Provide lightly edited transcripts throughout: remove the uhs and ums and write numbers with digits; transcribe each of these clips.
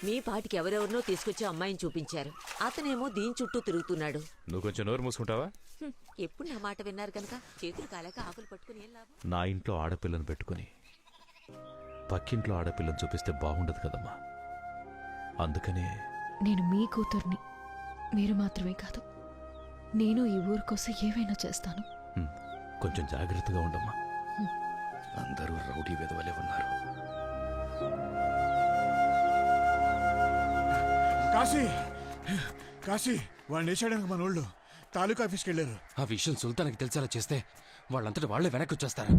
మీ పాటికి ఎవరెవరినో తీసుకొచ్చి అమ్మాయిని చూపించారు. అతనేమో దీని చుట్టూ తిరుగుతున్నాడు. నువ్వు కొంచెం నోరు మూసుకుంటావా? ఎప్పుడు నా మాట విన్నారు కనుక చేతులు కాలేక ఆకులు పట్టుకుని ఏం లాభం? నా ఇంట్లో ఆడపిల్లను పెట్టుకుని పక్కింట్లో ఆడపిల్లను చూపిస్తే బాగుండదు కదమ్మా. అందుకనే నేను మీ కూతుర్ని. మీరు మాత్రమే కాదు, నేను ఈ ఊరు కోసం ఏవైనా చేస్తాను. కొంచెం జాగ్రత్తగా ఉండమ్మా. అందరూ రౌడీ వెధవలే ఉన్నారు. కాశీ కాశీ వాడిని వేసాడానికి మన వాళ్ళు తాలూకా ఆఫీస్కి వెళ్ళారు. ఆ విషయం సుల్తాన్కి తెలిసేలా చేస్తే వాళ్ళంతటి వాళ్లే వెనక్కి వచ్చేస్తారా?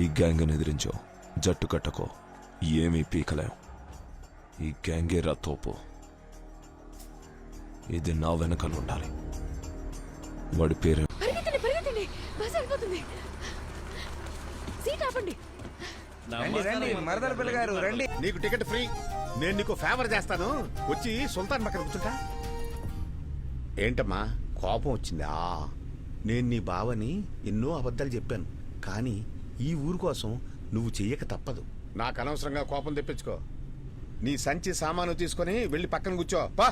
ఈ గ్యాంగ్ని ఎదిరించో, జట్టు కట్టకో, ఏమీ పీకలేం. ఈ గ్యాంగే రా తోపు. ఇది నా వెనకాల ఉండాలి. వాడి పేరు నీకు టికెట్ ఫ్రీ. నేను నీకు ఫేవర్ చేస్తాను. వచ్చి సుల్తాన్ పక్కన కూర్చుంటా. ఏంటమ్మా కోపం వచ్చిందా? నేను నీ బావని ఎన్నో అబద్ధాలు చెప్పాను, కానీ ఈ ఊరు కోసం నువ్వు చెయ్యక తప్పదు. నాకు అనవసరంగా కోపం తెప్పించుకో. నీ సంచి సామాను తీసుకొని వెళ్ళి పక్కన కూర్చో. పా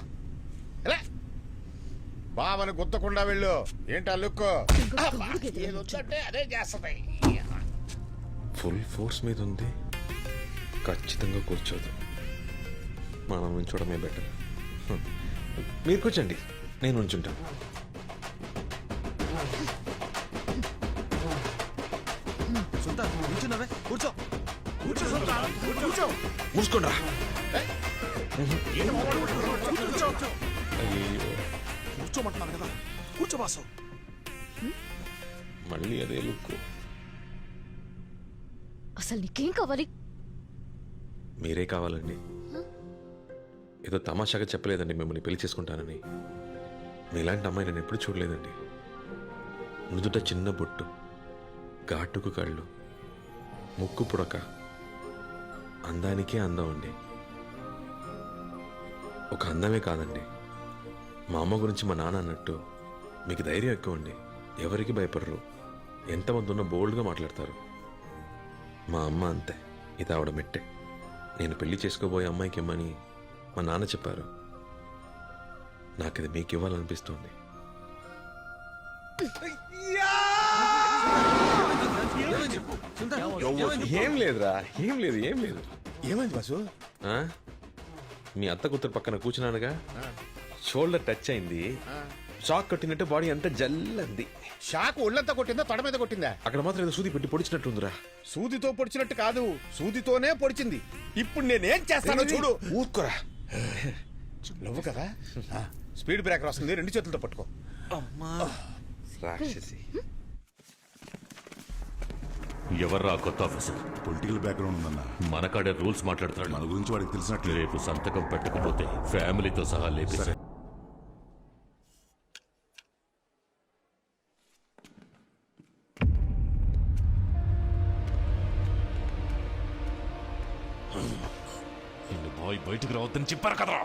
బావని గుద్దకుండా వెళ్ళు. ఏంటా లుక్కో? అదే చేస్తాయి. ఫుల్ ఫోర్స్ మీద ఉంది, ఖచ్చితంగా కూర్చోదు. మనం ఉంచడమే బెటర్. మీరు కూర్చోండి, నేను ఉంచుంటాను. కూర్చో కూర్చో. మూసుకోండి. కూర్చోమంటున్నాను కదా, కూర్చో బాసు. మళ్ళీ అదే లుక్. అసలు నీకేం కావాలి? మీరే కావాలండి. ఏదో తమాషాగా చెప్పలేదండి మిమ్మల్ని పెళ్లి చేసుకుంటానని. మీలాంటి అమ్మాయి నేను ఎప్పుడు చూడలేదండి. నుదుట చిన్న బొట్టు, ఘాటుకు కళ్ళు, ముక్కు పుడక, అందానికే అందం అండి. ఒక అందమే కాదండి, మా అమ్మ గురించి మా నాన్న అన్నట్టు మీకు ధైర్యం ఎక్కువ అండి. ఎవరికి భయపడరు, ఎంతమంది ఉన్నా బోల్డ్గా మాట్లాడతారు. మా అమ్మ అంతే, ఇది ఆవిడ మెట్టే. నేను పెళ్లి చేసుకోబోయే అమ్మాయికి ఇమ్మని మా నాన్న చెప్పారు. నాకు ఇది మీకు ఇవ్వాలనిపిస్తుంది. ఏం లేదురా, ఏం లేదు. ఏమైంది బాసు? మీ అత్త కూతురు పక్కన కూర్చున్నానుగా, షోల్డర్ టచ్ అయింది. షాక్ కొట్టినట్టు బాడీ అంతా జల్లంది. షాక్ ఒళ్ళంతా కొట్టిందా, తొడ మీద కొట్టిందా? అక్కడ మాత్రం ఏదో సూది పెట్టి పొడిచినట్టుందిరా. సూదితో పొడిచినట్టు కాదు, సూదితోనే పొడిచింది. ఇప్పుడు నేనేం చేస్తానో చూడు. ఊరుకోరా. నువ్వు కదా, స్పీడ్ బ్రేకర్ వస్తుంది, 2 చేతులతో పట్టుకో. రాక్షసి. ఎవర్రా కొత్త ఆఫీసర్? పొలిటికల్ బ్యాక్గ్రౌండ్ ఉందన్నా. మనకాడే రూల్స్ మాట్లాడుతున్నాడు. మన గురించి వాడికి తెలిసినట్లే. రేపు సంతకం పెట్టకపోతే ఫ్యామిలీతో సహా లేపేశారు. బాయ్ బయటకు రావద్దని చెప్పారు కదరా,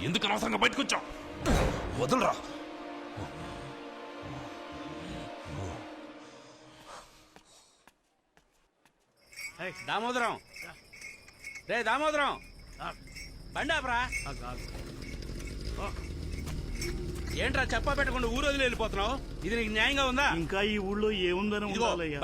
ఎందుకు అనవసరంగా బయటకు వచ్చావు? వదలరా. దామోదరం, రే దామోదరం, బండాపరా. ఏంట్రా చెప్పా పెట్టకుండా ఊరు వదిలి వెళ్ళిపోతున్నావు? ఇది నీకు న్యాయంగా ఉందా? ఇంకా ఈ ఊళ్ళో ఏముందని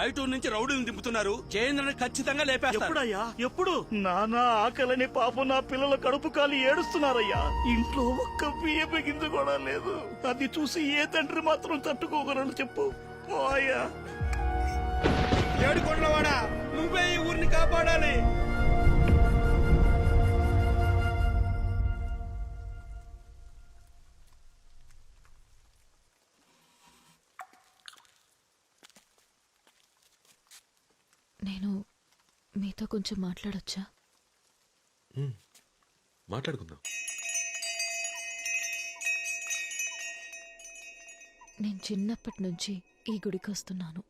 బయట ఊరు నుంచి రౌడీని దింపుతున్నారు. చేయండి ఖచ్చితంగా లేపేస్తారు. ఎప్పుడయ్యా? ఎప్పుడు? నానా ఆకలని పాపం నా పిల్లల కడుపు కాలి ఏడుస్తున్నారయ్యా. ఇంట్లో ఒక్క బియ్యం గింజ కూడా లేదు. అది చూసి ఏ తండ్రి మాత్రం తట్టుకోగలడు చెప్పు? అయ్యా ఏడుకొండలవాడా, నువ్వే ఈ ఊరిని కాపాడాలి. నేను మీతో కొంచెం మాట్లాడొచ్చా? మాట్లాడుకుందాం. నేను చిన్నప్పటి నుంచి ఈ గుడికి వస్తున్నాను.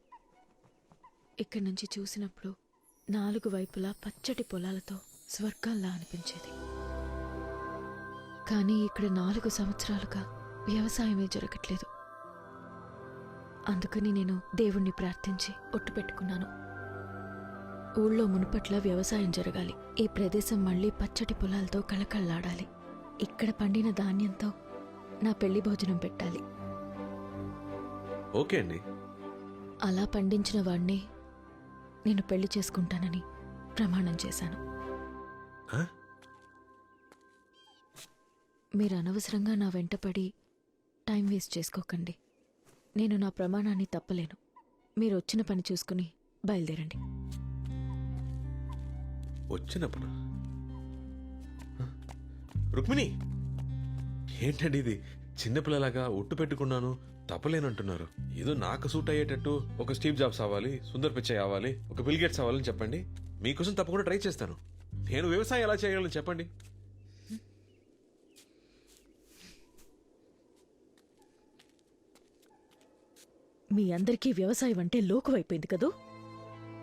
ఇక్కడి నుంచి చూసినప్పుడు 4 వైపులా పచ్చటి పొలాలతో స్వర్గంలా అనిపించేది. కానీ ఇక్కడ 4 సంవత్సరాలుగా వ్యవసాయమే జరగట్లేదు. అందుకని నేను దేవుణ్ణి ప్రార్థించి ఒట్టు పెట్టుకున్నాను. ఊళ్ళో మునుపట్ల వ్యవసాయం జరగాలి. ఈ ప్రదేశం మళ్ళీ పచ్చటి పొలాలతో కళకళలాడాలి. ఇక్కడ పండిన ధాన్యంతో నా పెళ్లి భోజనం పెట్టాలి. ఓకే అండి. అలా పండించిన వాణ్ణి నేను పెళ్లి చేసుకుంటానని ప్రమాణం చేశాను. ఆ? మీరు అనవసరంగా నా వెంటపడి టైం వేస్ట్ చేసుకోకండి. నేను నా ప్రమాణాన్ని తప్పలేను. మీరు వచ్చిన పని చూసుకుని బయలుదేరండి. వచ్చినప్పుడు రుక్మిణి, ఏంటండి ఇది? చిన్నపిల్లలాగా ఒట్టు పెట్టుకున్నాను తప్పలేనంటున్నారు. ఏదో నాకు సూట్ అయ్యేటట్టు ఒక స్టీవ్ జాబ్స్ అవ్వాలి, సుందర్ పిచ్చై అవ్వాలి, ఒక బిల్ గేట్స్ అవ్వాలని చెప్పండి. మీకోసం తప్పకుండా ట్రై చేస్తాను. నేను వ్యవసాయం ఎలా చేయగలను చెప్పండి. మీ అందరికీ వ్యవసాయం అంటే లోకువైపోయింది కదూ.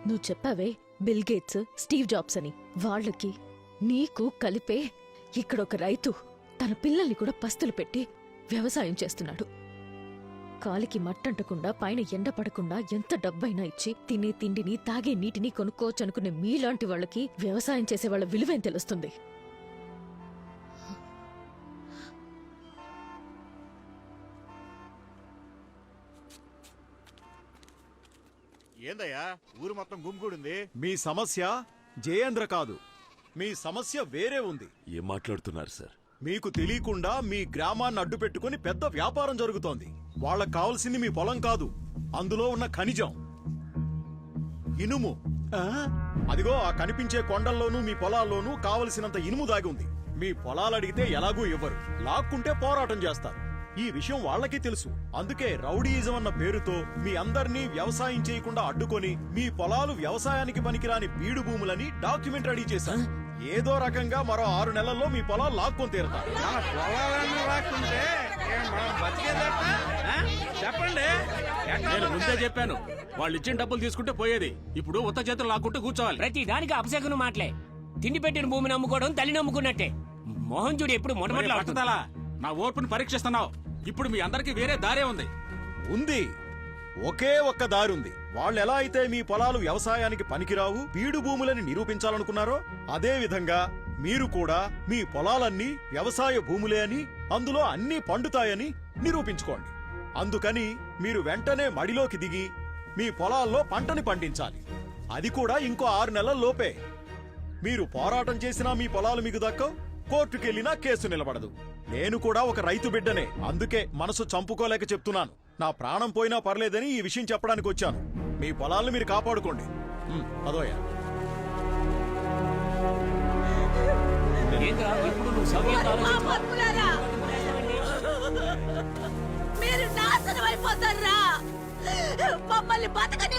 నువ్వు చెప్పావే బిల్ గేట్స్, స్టీవ్ జాబ్స్ అని. వాళ్ళకి నీకు కలిపే ఇక్కడొక రైతు తన పిల్లల్ని కూడా పస్తులు పెట్టి వ్యవసాయం చేస్తున్నాడు. కాలికి మట్టంటకుండా పైన ఎండ పడకుండా ఎంత డబ్బైనా ఇచ్చి తినే తిండిని తాగే నీటిని కొనుక్కోవచ్చనుకునే మీలాంటి వాళ్ళకి వ్యవసాయం చేసే వాళ్ళ విలువేం తెలుస్తుంది? ఏందయ్యా ఊరు మొత్తం గుమ్మిగూడింది? మీ సమస్య జయేంద్ర కాదు, మీ సమస్య వేరే ఉంది. ఏం మాట్లాడుతున్నారు సార్? మీకు తెలియకుండా మీ గ్రామాన్ని అడ్డు పెట్టుకుని పెద్ద వ్యాపారం జరుగుతోంది. వాళ్ళకు కావాల్సింది మీ పొలం కాదు, అందులో ఉన్న ఖనిజం ఇనుము. అదిగో ఆ కనిపించే కొండల్లోనూ మీ పొలాల్లోనూ కావలసినంత ఇనుము దాగి ఉంది. మీ పొలాలు అడిగితే ఎలాగూ ఇవ్వరు, లాక్కుంటే పోరాటం చేస్తారు. ఈ విషయం వాళ్ళకి తెలుసు. అందుకే రౌడీయిజం అన్న పేరుతో మీ అందర్నీ వ్యవసాయం చేయకుండా అడ్డుకొని మీ పొలాలు వ్యవసాయానికి పనికిరాని బీడు భూములని డాక్యుమెంట్ రెడీ చేశారు. ఏదో రకంగా మరో 6 నెలల్లో మీ పొలాలు లాక్కొని తీరుతారు. చెప్పండి. నేను ముందే చెప్పాను, వాళ్ళు ఇచ్చిన డబ్బులు తీసుకుంటే పోయేది. ఇప్పుడు ఉత్త చేతులు లాక్కుంటూ కూర్చోవాలి. ప్రతి దానికి అపశకును మాటలే. తిండి పెట్టిన భూమిని అమ్ముకోవడం తల్లి నమ్ముకున్నట్టే. మోహన్ చూడు ఎప్పుడు మొట్టమొదటి పట్టుదల. నా ఓర్పుని పరీక్షిస్తున్నావు. ఇప్పుడు మీ అందరికి వేరే దారే ఉంది. ఉంది, ఒకే ఒక్క దారి ఉంది. వాళ్ళు ఎలా అయితే మీ పొలాలు వ్యవసాయానికి పనికిరావు, బీడు భూములని నిరూపించాలనుకున్నారో అదే విధంగా మీరు కూడా మీ పొలాలన్నీ వ్యవసాయ భూములే అని, అందులో అన్నీ పండుతాయని నిరూపించుకోండి. అందుకని మీరు వెంటనే మడిలోకి దిగి మీ పొలాల్లో పంటని పండించాలి. అది కూడా ఇంకో 6 నెలల లోపే. మీరు పోరాటం చేసినా మీ పొలాలు మీకు దక్కవు, కోర్టుకెళ్లినా కేసు నిలబడదు. నేను కూడా ఒక రైతు బిడ్డనే, అందుకే మనసు చంపుకోలేక చెప్తున్నాను. నా ప్రాణం పోయినా పర్లేదని ఈ విషయం చెప్పడానికి వచ్చాను. మీ పొలాలను మీరు కాపాడుకోండి. అదోయా ఇప్పుడు నువ్వు మీరు నాశనం అయిపోతారా? మమ్మల్ని బతకని